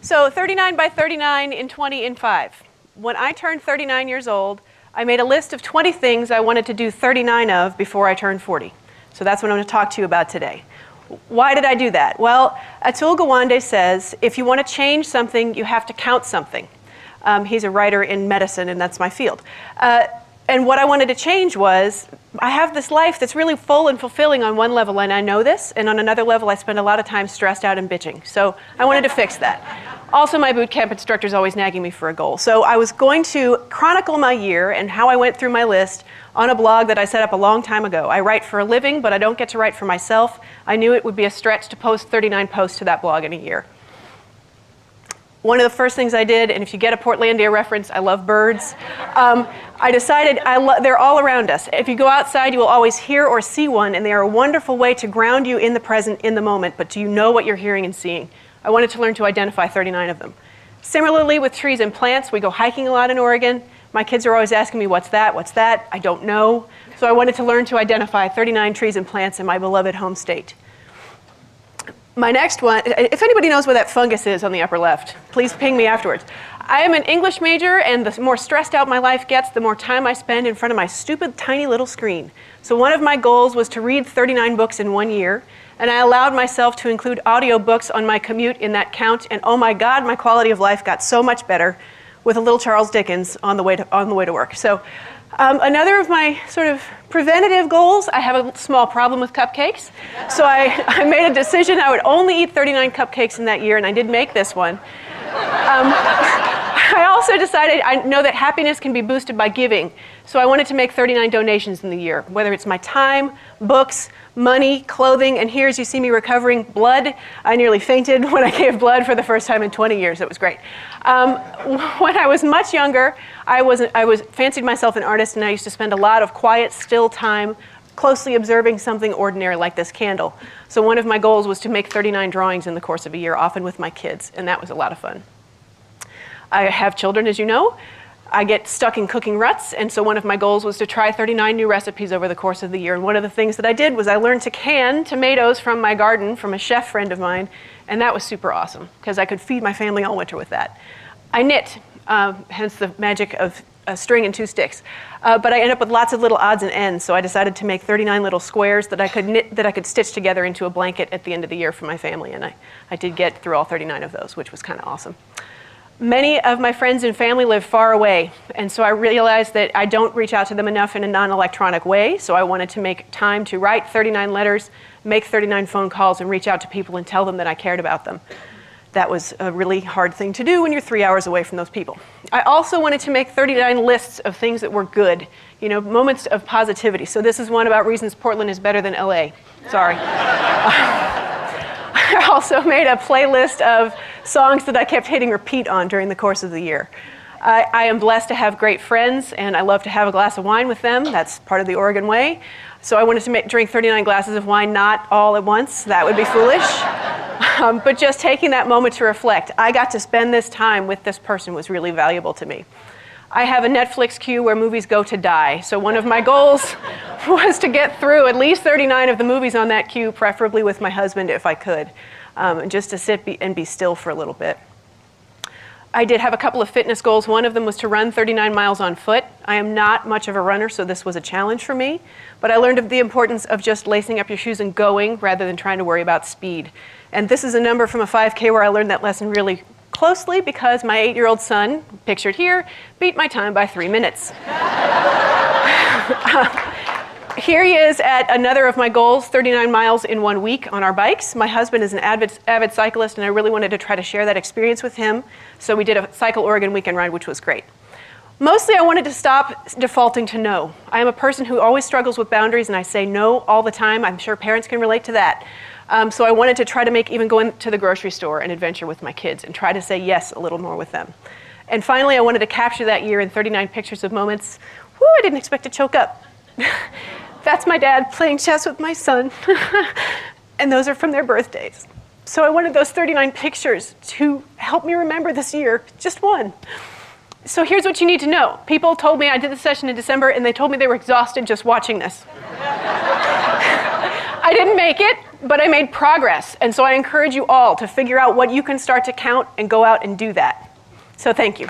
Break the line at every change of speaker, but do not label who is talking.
So 39 by 39 in 20 in 5. When I turned 39 years old, I made a list of 20 things I wanted to do 39 of before I turned 40. So that's what I'm going to talk to you about today. Why did I do that? Well, Atul Gawande says, if you want to change something, you have to count something. He's a writer in medicine, and that's my field. And what I wanted to change was, I have this life that's really full and fulfilling on one level, and I know this, and on another level, I spend a lot of time stressed out and bitching. So I wanted to fix that. Also, my boot camp instructor is always nagging me for a goal. So I was going to chronicle my year and how I went through my list on a blog that I set up a long time ago. I write for a living, but I don't get to write for myself. I knew it would be a stretch to post 39 posts to that blog in a year. One of the first things I did, and if you get a Portlandia reference, I love birds. I decided they're all around us. If you go outside, you will always hear or see one, and they are a wonderful way to ground you in the present, in the moment. But do you know what you're hearing and seeing? I wanted to learn to identify 39 of them. Similarly with trees and plants, we go hiking a lot in Oregon. My kids are always asking me, what's that? What's that? I don't know. So I wanted to learn to identify 39 trees and plants in my beloved home state. My next one, if anybody knows where that fungus is on the upper left, please ping me afterwards. I am an English major, and the more stressed out my life gets, the more time I spend in front of my stupid, tiny little screen. So one of my goals was to read 39 books in 1 year, and I allowed myself to include audiobooks on my commute in that count, and oh my God, my quality of life got so much better with a little Charles Dickens on the way to work. So another of my sort of preventative goals, I have a small problem with cupcakes. So I made a decision I would only eat 39 cupcakes in that year, and I did make this one. I also decided I know that happiness can be boosted by giving. So I wanted to make 39 donations in the year, whether it's my time, books, money, clothing, and here as you see me recovering blood. I nearly fainted when I gave blood for the first time in 20 years. It was great. When I was much younger, I fancied myself an artist, and I used to spend a lot of quiet, still time closely observing something ordinary like this candle. So one of my goals was to make 39 drawings in the course of a year, often with my kids, and that was a lot of fun. I have children, as you know. I get stuck in cooking ruts, and so one of my goals was to try 39 new recipes over the course of the year. And one of the things that I did was I learned to can tomatoes from my garden from a chef friend of mine, and that was super awesome because I could feed my family all winter with that. I knit, hence the magic of a string and 2 sticks. But I ended up with lots of little odds and ends, so I decided to make 39 little squares that I could knit, that I could stitch together into a blanket at the end of the year for my family, and I did get through all 39 of those, which was kind of awesome. Many of my friends and family live far away, and so I realized that I don't reach out to them enough in a non-electronic way, so I wanted to make time to write 39 letters, make 39 phone calls, and reach out to people and tell them that I cared about them. That was a really hard thing to do when you're 3 hours away from those people. I also wanted to make 39 lists of things that were good, you know, moments of positivity. So this is one about reasons Portland is better than LA. Sorry. I also made a playlist of songs that I kept hitting repeat on during the course of the year. I am blessed to have great friends, and I love to have a glass of wine with them. That's part of the Oregon way. So I wanted to drink 39 glasses of wine, not all at once. That would be foolish. But just taking that moment to reflect. I got to spend this time with this person was really valuable to me. I have a Netflix queue where movies go to die. So one of my goals was to get through at least 39 of the movies on that queue, preferably with my husband if I could, just to sit and be still for a little bit. I did have a couple of fitness goals. One of them was to run 39 miles on foot. I am not much of a runner, so this was a challenge for me. But I learned of the importance of just lacing up your shoes and going rather than trying to worry about speed. And this is a number from a 5K where I learned that lesson really closely because my 8-year-old son, pictured here, beat my time by 3 minutes. Here he is at another of my goals, 39 miles in 1 week on our bikes. My husband is an avid cyclist, and I really wanted to try to share that experience with him. So we did a Cycle Oregon weekend ride, which was great. Mostly I wanted to stop defaulting to no. I am a person who always struggles with boundaries, and I say no all the time. I'm sure parents can relate to that. So I wanted to try to make even going to the grocery store an adventure with my kids and try to say yes a little more with them. And finally, I wanted to capture that year in 39 pictures of moments. Whew, I didn't expect to choke up. That's my dad playing chess with my son. And those are from their birthdays. So I wanted those 39 pictures to help me remember this year, just one. So here's what you need to know. People told me, I did the session in December, and they told me they were exhausted just watching this. I didn't make it. but I made progress. And so I encourage you all to figure out what you can start to count and go out and do that. So thank you.